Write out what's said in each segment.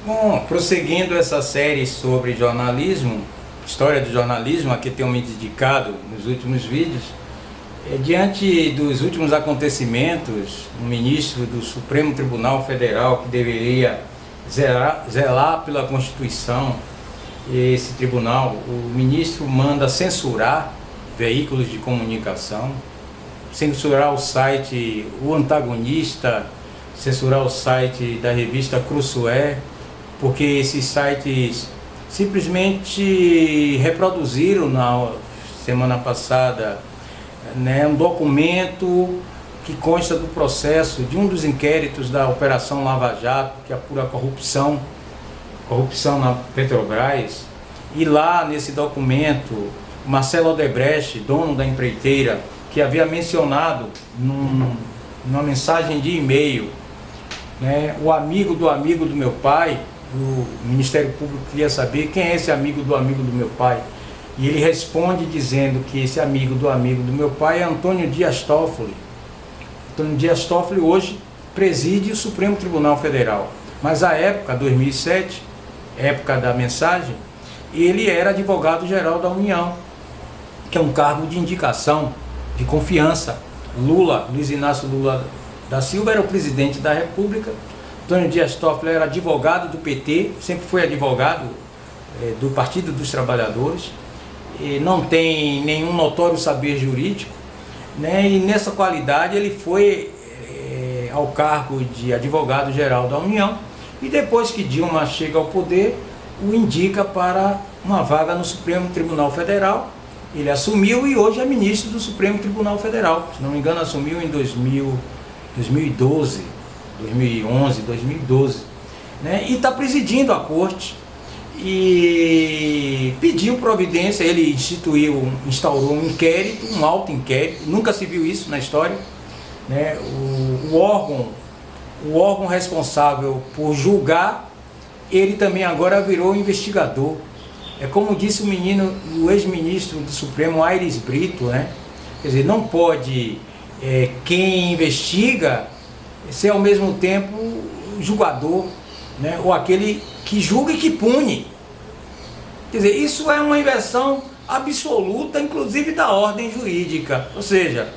Bom, prosseguindo essa série sobre jornalismo, história do jornalismo, a que tenho me dedicado nos últimos vídeos, diante dos últimos acontecimentos, o ministro do Supremo Tribunal Federal, que deveria zelar pela Constituição, esse tribunal, o ministro manda censurar veículos de comunicação, censurar o site O Antagonista, censurar o site da revista Cruzoé, porque esses sites simplesmente reproduziram na semana passada, um documento que consta do processo de um dos inquéritos da Operação Lava Jato, que apura corrupção na Petrobras. E lá nesse documento, Marcelo Odebrecht, dono da empreiteira, que havia mencionado numa mensagem de e-mail, o amigo do meu pai. O Ministério Público queria saber quem é esse amigo do meu pai. E ele responde dizendo que esse amigo do meu pai é Antônio Dias Toffoli. Antônio Dias Toffoli hoje preside o Supremo Tribunal Federal. Mas à época, 2007, época da mensagem, ele era advogado-geral da União, que é um cargo de indicação, de confiança. Luiz Inácio Lula da Silva era o presidente da República. Antônio Dias Toffoli era advogado do PT, sempre foi advogado do Partido dos Trabalhadores, e não tem nenhum notório saber jurídico, e nessa qualidade ele foi ao cargo de advogado-geral da União, e depois que Dilma chega ao poder, o indica para uma vaga no Supremo Tribunal Federal. Ele assumiu e hoje é ministro do Supremo Tribunal Federal, se não me engano assumiu em 2012, 2011, 2012, e está presidindo a corte e pediu providência. Ele instaurou um inquérito, um auto-inquérito, nunca se viu isso na história, o órgão responsável por julgar, ele também agora virou investigador. É como disse o ex-ministro do Supremo, Aires Brito, quer dizer, não pode quem investiga ser ao mesmo tempo julgador, ou aquele que julga e que pune. Quer dizer, isso é uma inversão absoluta, inclusive da ordem jurídica. Ou seja,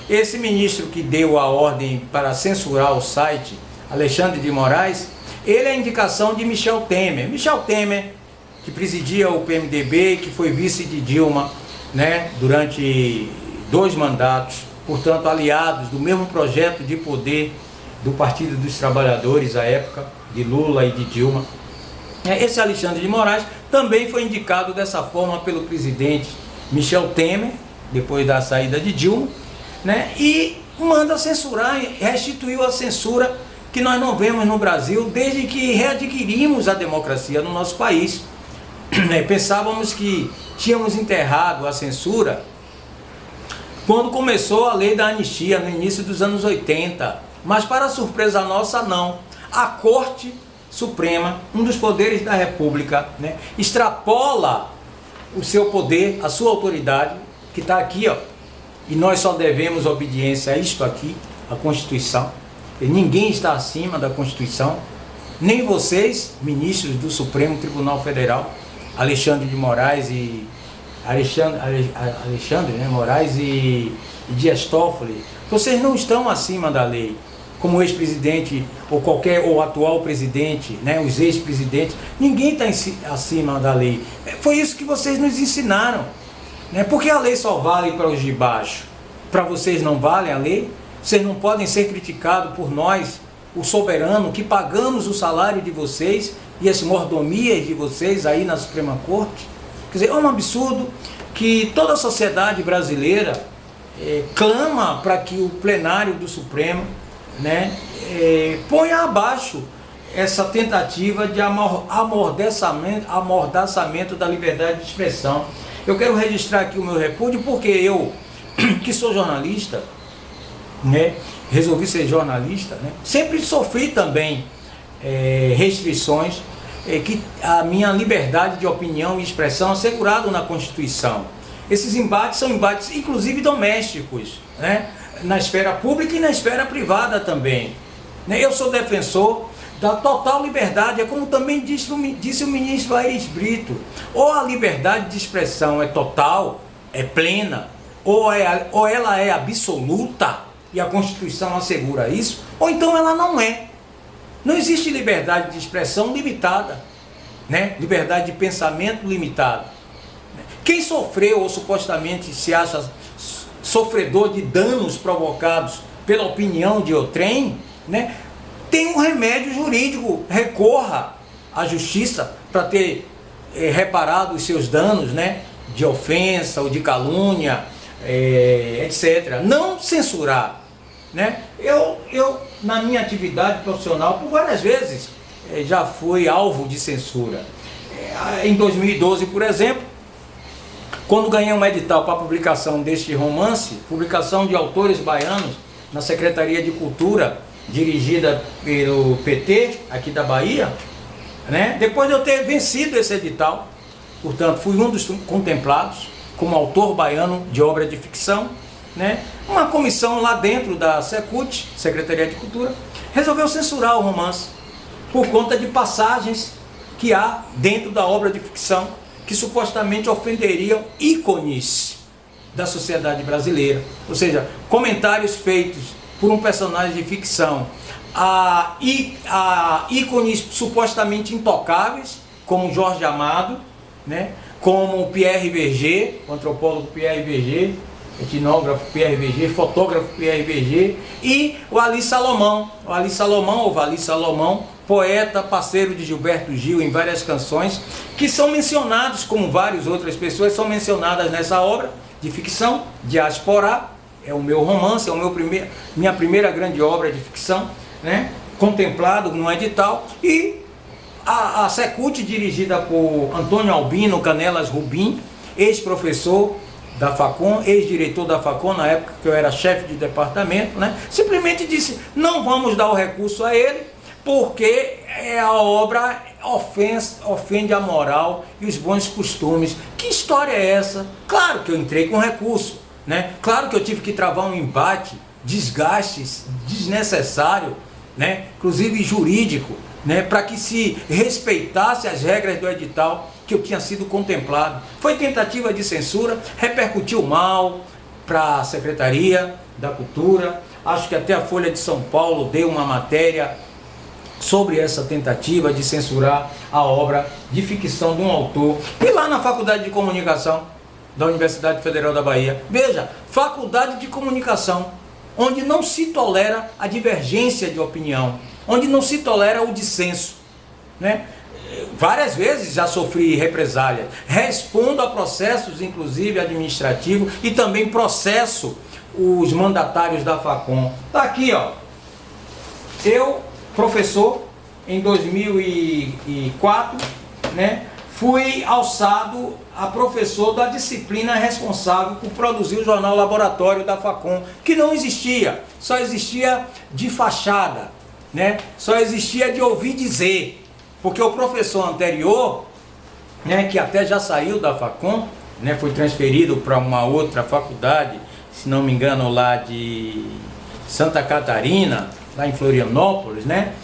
esse ministro que deu a ordem para censurar o site, Alexandre de Moraes, ele é a indicação de Michel Temer. Michel Temer, que presidia o PMDB, que foi vice de Dilma, durante 2 mandatos, portanto aliados do mesmo projeto de poder do Partido dos Trabalhadores à época, de Lula e de Dilma. Esse Alexandre de Moraes também foi indicado dessa forma pelo presidente Michel Temer, depois da saída de Dilma, e manda censurar, restituiu a censura que nós não vemos no Brasil desde que readquirimos a democracia no nosso país. Pensávamos que tínhamos enterrado a censura quando começou a lei da anistia no início dos anos 80, mas para surpresa nossa não. A Corte Suprema, um dos poderes da República, extrapola o seu poder, a sua autoridade, que está aqui, e nós só devemos obediência a isto aqui, a Constituição. E ninguém está acima da Constituição, nem vocês, ministros do Supremo Tribunal Federal, Alexandre de Moraes e Moraes e Dias Toffoli. Vocês não estão acima da lei, como o ex-presidente ou atual presidente, os ex-presidentes. Ninguém está acima da lei. Foi isso que vocês nos ensinaram. Porque a lei só vale para os de baixo. Para vocês não vale a lei? Vocês não podem ser criticados por nós, o soberano, que pagamos o salário de vocês e as mordomias de vocês aí na Suprema Corte? Quer dizer, é um absurdo que toda a sociedade brasileira clama para que o plenário do Supremo ponha abaixo essa tentativa de amordaçamento da liberdade de expressão. Eu quero registrar aqui o meu repúdio, porque eu, que sou jornalista, resolvi ser jornalista, sempre sofri também restrições, que a minha liberdade de opinião e expressão é assegurada na Constituição. Esses embates são embates, inclusive domésticos, na esfera pública e na esfera privada também. Eu sou defensor da total liberdade. É como também disse o ministro Aires Brito: ou a liberdade de expressão é total, é plena, ou ela é absoluta, e a Constituição assegura isso, ou então ela não é. Não existe liberdade de expressão limitada, né? Liberdade de pensamento limitada. Quem sofreu ou supostamente se acha sofredor de danos provocados pela opinião de outrem, né, tem um remédio jurídico. Recorra à justiça para ter reparado os seus danos, né, de ofensa ou de calúnia, etc. Não censurar, né? Eu na minha atividade profissional, por várias vezes, já fui alvo de censura. Em 2012, por exemplo, quando ganhei um edital para a publicação deste romance, publicação de autores baianos na Secretaria de Cultura, dirigida pelo PT, aqui da Bahia, né? Depois de eu ter vencido esse edital, portanto, fui um dos contemplados como autor baiano de obra de ficção, né? Uma comissão lá dentro da Secult, Secretaria de Cultura, resolveu censurar o romance por conta de passagens que há dentro da obra de ficção que supostamente ofenderiam ícones da sociedade brasileira. Ou seja, comentários feitos por um personagem de ficção a ícones supostamente intocáveis, como Jorge Amado, né? Como Pierre Verger, o antropólogo Pierre Verger, etnógrafo Pierre Verger, fotógrafo Pierre Verger, e o Ali Salomão, ou Vali Salomão, poeta, parceiro de Gilberto Gil em várias canções, que são mencionados, como várias outras pessoas são mencionadas nessa obra de ficção, Diasporá. É o meu romance, é minha primeira grande obra de ficção, né? Contemplado no edital. E a Secult, dirigida por Antônio Albino Canelas Rubim, ex-professor da Facom, ex-diretor da Facom, na época que eu era chefe de departamento, né? Simplesmente disse: não vamos dar o recurso a ele, porque a obra ofende a moral e os bons costumes. Que história é essa? Claro que eu entrei com recurso, né? Claro que eu tive que travar um embate, desgastes desnecessário, né? Inclusive jurídico, né? Para que se respeitasse as regras do edital que eu tinha sido contemplado. Foi tentativa de censura, repercutiu mal para a Secretaria da Cultura. Acho que até a Folha de São Paulo deu uma matéria sobre essa tentativa de censurar a obra de ficção de um autor. E lá na Faculdade de Comunicação da Universidade Federal da Bahia, veja, Faculdade de Comunicação, onde não se tolera a divergência de opinião, onde não se tolera o dissenso, né? Várias vezes já sofri represália, respondo a processos, inclusive administrativos, e também processo os mandatários da Facom. Tá aqui, ó. Eu, professor, em 2004, né, fui alçado a professor da disciplina responsável por produzir o jornal Laboratório da Facom, que não existia, só existia de fachada, né? Só existia de ouvir dizer, porque o professor anterior, né, que até já saiu da Facom, né, foi transferido para uma outra faculdade, se não me engano, lá de Santa Catarina, lá em Florianópolis, né?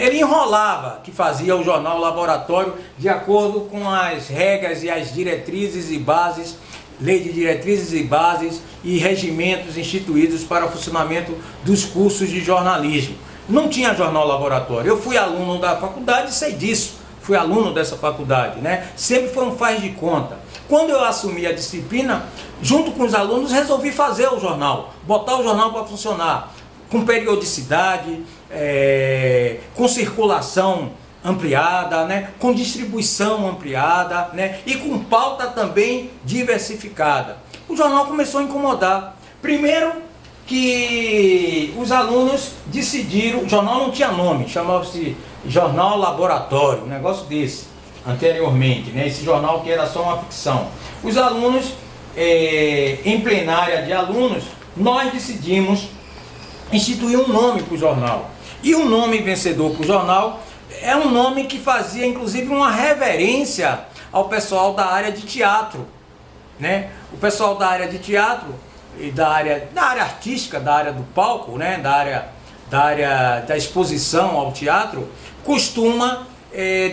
Ele enrolava que fazia o jornal Laboratório de acordo com as regras e as diretrizes e bases, lei de diretrizes e bases e regimentos instituídos para o funcionamento dos cursos de jornalismo. Não tinha jornal Laboratório. Eu fui aluno da faculdade e sei disso. Fui aluno dessa faculdade, né? Sempre foi um faz de conta. Quando eu assumi a disciplina, junto com os alunos, resolvi fazer o jornal, botar o jornal para funcionar, com periodicidade, com circulação ampliada, né? Com distribuição ampliada, né? E com pauta também diversificada. O jornal começou a incomodar. Primeiro que os alunos decidiram, o jornal não tinha nome, chamava-se Jornal Laboratório, um negócio desse, anteriormente, né? Esse jornal que era só uma ficção. Os alunos, em plenária de alunos, nós decidimos instituir um nome para o jornal. E o nome vencedor para o jornal é um nome que fazia, inclusive, uma reverência ao pessoal da área de teatro, né? O pessoal da área de teatro e da área artística, da área do palco, né? da área da exposição ao teatro, costuma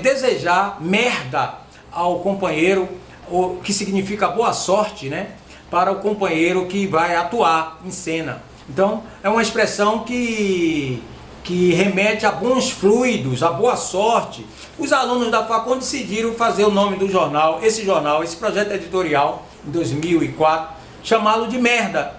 desejar merda ao companheiro, o que significa boa sorte, né, para o companheiro que vai atuar em cena. Então é uma expressão que remete a bons fluidos, a boa sorte. Os alunos da Facom decidiram fazer o nome do jornal, esse projeto editorial, em 2004, chamá-lo de Merda,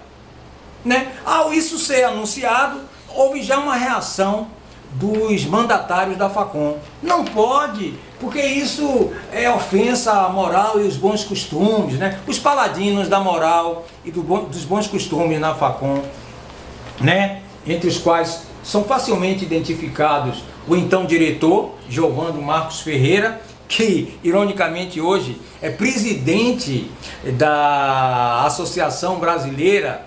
né? Ao isso ser anunciado, houve já uma reação dos mandatários da Facom. Não pode, porque isso é ofensa à moral e os bons costumes, né? Os paladinos da moral e dos bons costumes na Facom, né? Entre os quais são facilmente identificados o então diretor, Giovandro Marcos Ferreira, que ironicamente hoje é presidente da Associação Brasileira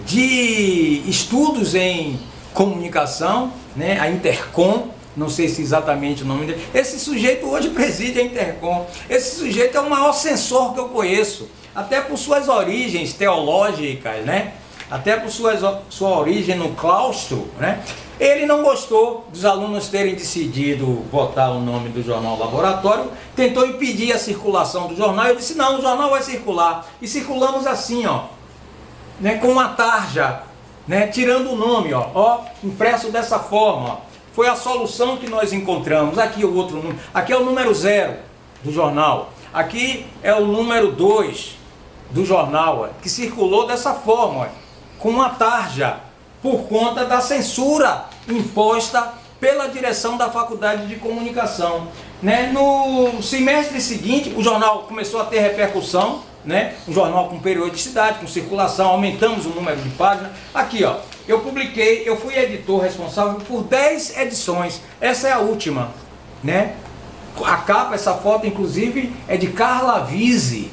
de Estudos em Comunicação, né? A Intercom, não sei se exatamente o nome dele. Esse sujeito hoje preside a Intercom. Esse sujeito é o maior censor que eu conheço, até por suas origens teológicas, né? Até por sua origem no claustro, né? Ele não gostou dos alunos terem decidido botar o nome do jornal Laboratório, tentou impedir a circulação do jornal. Eu disse, não, o jornal vai circular. E circulamos assim, ó, né, com uma tarja, né, tirando o nome, ó, impresso dessa forma, ó. Foi a solução que nós encontramos. Aqui o outro número, aqui é o número 0 do jornal, aqui é o número 2 do jornal, ó, que circulou dessa forma, ó, com uma tarja, por conta da censura imposta pela direção da Faculdade de Comunicação, né? No semestre seguinte, o jornal começou a ter repercussão, né? Um jornal com periodicidade, com circulação, aumentamos o número de páginas. Aqui, ó, eu fui editor responsável por 10 edições, essa é a última, né? A capa, essa foto inclusive é de Carla Vise,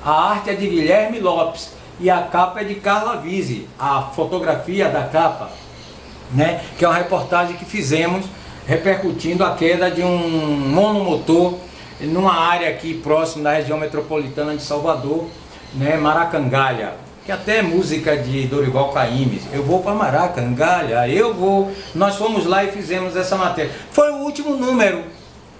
a arte é de Guilherme Lopes, e a capa é de Carla Vise, a fotografia da capa, né? Que é uma reportagem que fizemos repercutindo a queda de um monomotor numa área aqui próximo da região metropolitana de Salvador, né? Maracangalha, que até é música de Dorival Caymmi. Eu vou para Maracangalha, eu vou. Nós fomos lá e fizemos essa matéria. Foi o último número,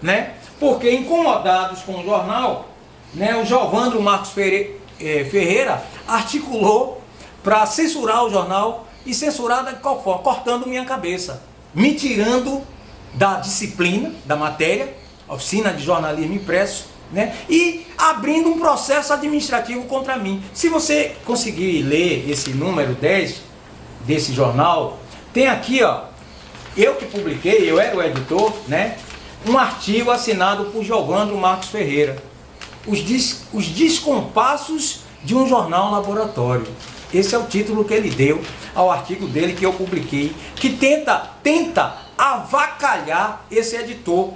né? Porque incomodados com o jornal, né? O Giovandro Marcos Ferreira articulou para censurar o jornal, e censurar de qual forma? Cortando minha cabeça, me tirando da disciplina, da matéria, oficina de jornalismo impresso, né? E abrindo um processo administrativo contra mim. Se você conseguir ler esse número 10 desse jornal, tem aqui, ó, eu que publiquei, eu era o editor, né? Um artigo assinado por Giovandro Marcos Ferreira, os descompassos de um jornal laboratório. Esse é o título que ele deu ao artigo dele que eu publiquei, que tenta avacalhar esse editor,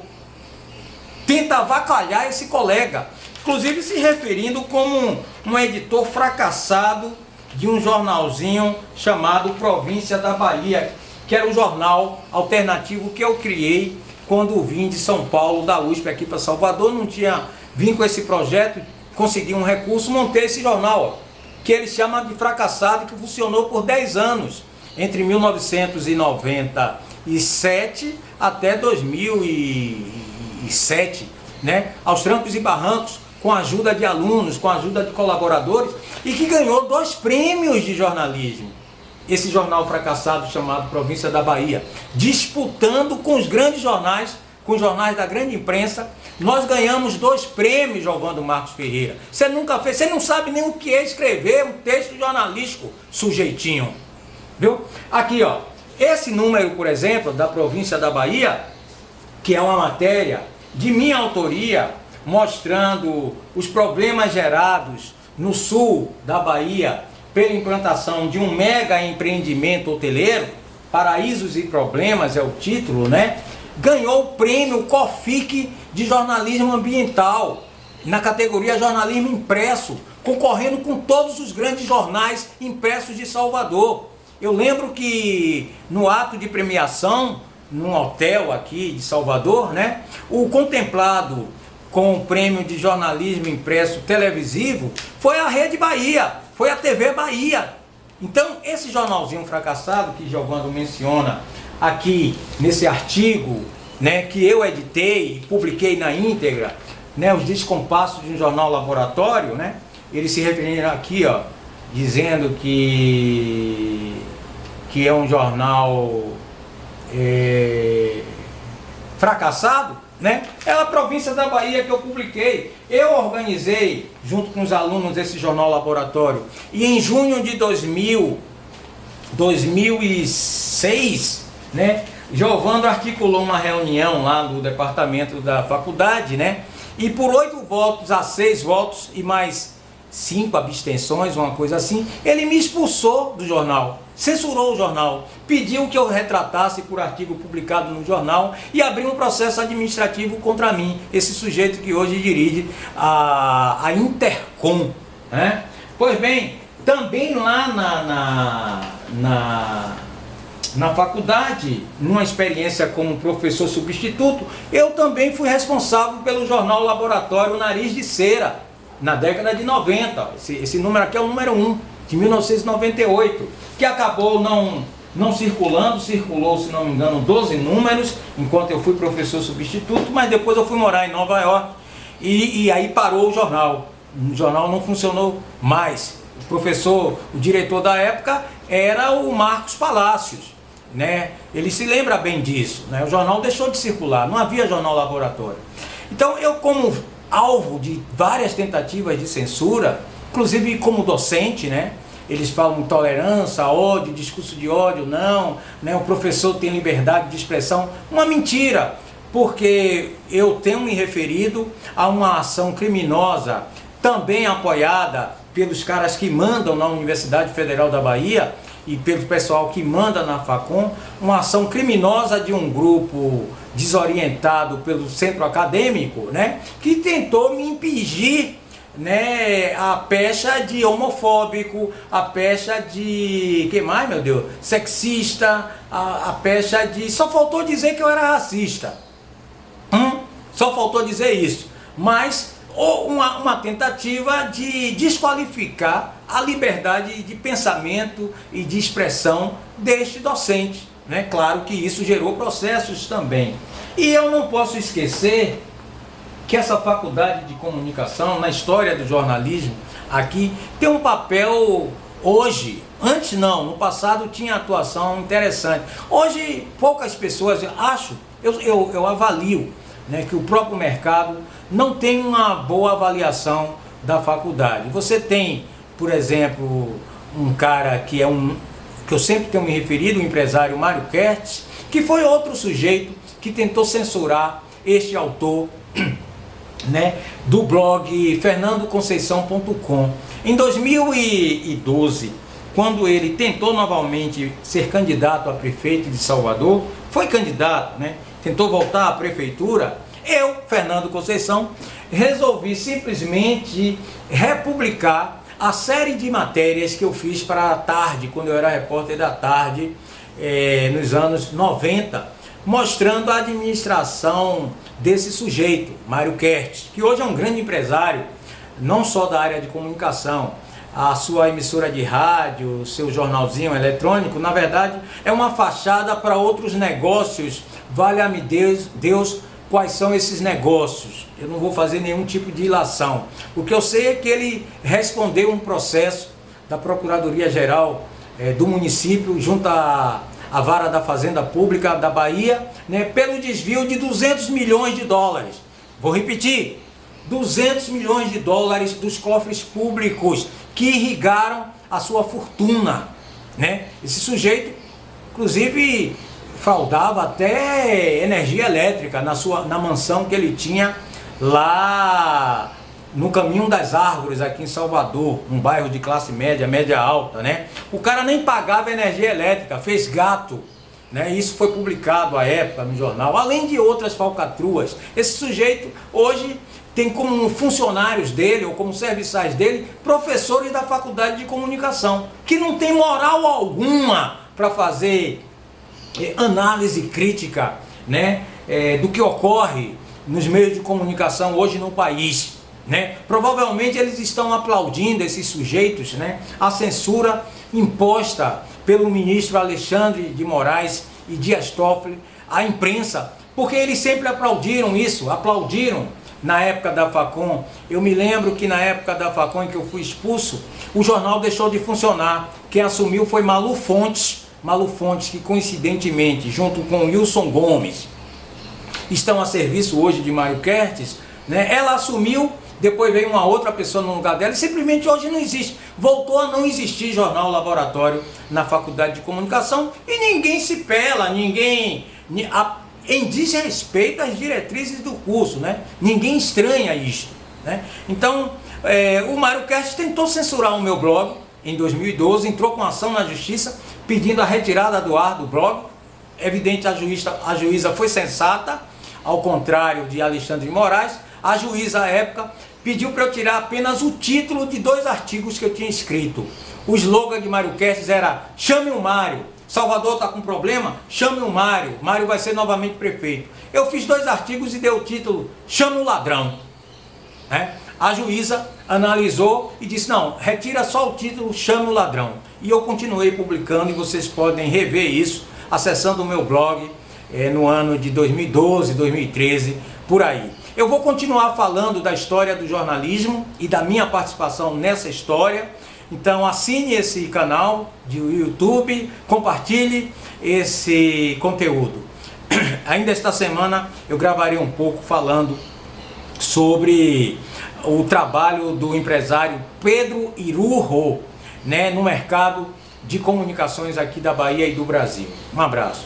tenta avacalhar esse colega, inclusive se referindo como um editor fracassado de um jornalzinho chamado Província da Bahia, que era o jornal alternativo que eu criei quando vim de São Paulo, da USP aqui para Salvador. Não tinha, vim com esse projeto, consegui um recurso, montei esse jornal, ó, que ele chama de fracassado, que funcionou por 10 anos, entre 1997 até 2007, né? Aos trancos e barrancos, com a ajuda de alunos, com a ajuda de colaboradores, e que ganhou 2 prêmios de jornalismo. Esse jornal fracassado chamado Província da Bahia, disputando com os grandes jornais, com os jornais da grande imprensa. Nós ganhamos 2 prêmios, Giovandro Marcos Ferreira. Você nunca fez, você não sabe nem o que é escrever um texto jornalístico, sujeitinho. Viu? Aqui, ó, esse número, por exemplo, da Província da Bahia, que é uma matéria de minha autoria, mostrando os problemas gerados no sul da Bahia pela implantação de um mega empreendimento hoteleiro, Paraísos e Problemas é o título, né? Ganhou o prêmio COFIC de jornalismo ambiental, na categoria jornalismo impresso, concorrendo com todos os grandes jornais impressos de Salvador. Eu lembro que no ato de premiação, num hotel aqui de Salvador, né, o contemplado com o prêmio de jornalismo impresso televisivo foi a Rede Bahia, foi a TV Bahia. Então esse jornalzinho fracassado que Giovandro menciona aqui nesse artigo, né, que eu editei e publiquei na íntegra, né, os descompassos de um jornal laboratório, né, eles se referiram aqui, ó, dizendo que é um jornal fracassado, né? É a província da Bahia que eu publiquei. Eu organizei, junto com os alunos, esse jornal laboratório. E em junho de 2006, né, Giovando articulou uma reunião lá no departamento da faculdade, né? E por 8 votos a 6 votos e mais 5 abstenções, uma coisa assim, ele me expulsou do jornal, censurou o jornal, pediu que eu retratasse por artigo publicado no jornal e abriu um processo administrativo contra mim, esse sujeito que hoje dirige a Intercom, né? Pois bem, também lá na faculdade, numa experiência como professor substituto, eu também fui responsável pelo jornal Laboratório Nariz de Cera, na década de 90, esse número aqui é o número 1, de 1998, que acabou não circulando, circulou, se não me engano, 12 números, enquanto eu fui professor substituto, mas depois eu fui morar em Nova York, e aí parou o jornal não funcionou mais. O diretor da época era o Marcos Palácios, né? Ele se lembra bem disso, né? O jornal deixou de circular, não havia jornal laboratório. Então eu, como alvo de várias tentativas de censura, inclusive como docente, né? Eles falam intolerância, ódio, discurso de ódio, não, né? O professor tem liberdade de expressão, uma mentira, porque eu tenho me referido a uma ação criminosa, também apoiada pelos caras que mandam na Universidade Federal da Bahia e pelo pessoal que manda na Facom, uma ação criminosa de um grupo desorientado pelo centro acadêmico, né, que tentou me impingir, né, a pecha de homofóbico, a pecha de, que mais, meu Deus, sexista, a pecha de, só faltou dizer que eu era racista, só faltou dizer isso, mas uma tentativa de desqualificar a liberdade de pensamento e de expressão deste docente, né? Claro que isso gerou processos também. E eu não posso esquecer que essa faculdade de comunicação, na história do jornalismo, aqui, tem um papel hoje, antes não, no passado tinha atuação interessante. Hoje, poucas pessoas, eu avalio, né, que o próprio mercado não tem uma boa avaliação da faculdade. Você tem, por exemplo, um cara que eu sempre tenho me referido, o empresário Mário Kertz, que foi outro sujeito que tentou censurar este autor, né, do blog fernandoconceição.com. Em 2012, quando ele tentou novamente ser candidato a prefeito de Salvador, foi candidato, né, tentou voltar à prefeitura, eu, Fernando Conceição, resolvi simplesmente republicar a série de matérias que eu fiz para a Tarde, quando eu era repórter da Tarde, nos anos 90, mostrando a administração desse sujeito, Mário Kertz, que hoje é um grande empresário, não só da área de comunicação. A sua emissora de rádio, seu jornalzinho eletrônico, na verdade, é uma fachada para outros negócios. Valha-me Deus, quais são esses negócios? Eu não vou fazer nenhum tipo de ilação. O que eu sei é que ele respondeu um processo da Procuradoria-Geral do município, junto à Vara da Fazenda Pública da Bahia, né, pelo desvio de 200 milhões de dólares. Vou repetir, 200 milhões de dólares dos cofres públicos que irrigaram a sua fortuna, né? Esse sujeito, inclusive, fraudava até energia elétrica na mansão que ele tinha lá no Caminho das Árvores, aqui em Salvador, um bairro de classe média, média alta, né? O cara nem pagava energia elétrica, fez gato, né? Isso foi publicado à época no jornal, além de outras falcatruas. Esse sujeito hoje tem como funcionários dele, ou como serviçais dele, professores da faculdade de comunicação, que não tem moral alguma para fazer análise crítica, né, do que ocorre nos meios de comunicação hoje no país, né? Provavelmente eles estão aplaudindo esses sujeitos, né, a censura imposta pelo ministro Alexandre de Moraes e Dias Toffoli, a imprensa, porque eles sempre aplaudiram isso, aplaudiram na época da Facom. Eu me lembro que na época da Facom, em que eu fui expulso, o jornal deixou de funcionar. Quem assumiu foi Malu Fontes, que coincidentemente, junto com Wilson Gomes, estão a serviço hoje de Mário Kertes, né? Ela assumiu, depois veio uma outra pessoa no lugar dela e simplesmente hoje não existe. Voltou a não existir jornal laboratório na Faculdade de Comunicação e ninguém se pela, ninguém... em desrespeito às diretrizes do curso, né? Ninguém estranha isto, né? Então, o Mário Kertes tentou censurar o meu blog em 2012, entrou com ação na justiça pedindo a retirada do ar do blog. Evidente, a juíza foi sensata, ao contrário de Alexandre de Moraes. A juíza, à época, pediu para eu tirar apenas o título de 2 artigos que eu tinha escrito. O slogan de Mário Kertes era: chame o Mário. Salvador está com problema? Chame o Mário. Mário vai ser novamente prefeito. Eu fiz 2 artigos e dei o título: chame o ladrão. A juíza analisou e disse: não, retira só o título, chame o ladrão. E eu continuei publicando, e vocês podem rever isso acessando o meu blog no ano de 2012, 2013, por aí. Eu vou continuar falando da história do jornalismo e da minha participação nessa história. Então assine esse canal de YouTube, compartilhe esse conteúdo. Ainda esta semana eu gravarei um pouco falando sobre o trabalho do empresário Pedro Irurro, né, no mercado de comunicações aqui da Bahia e do Brasil. Um abraço.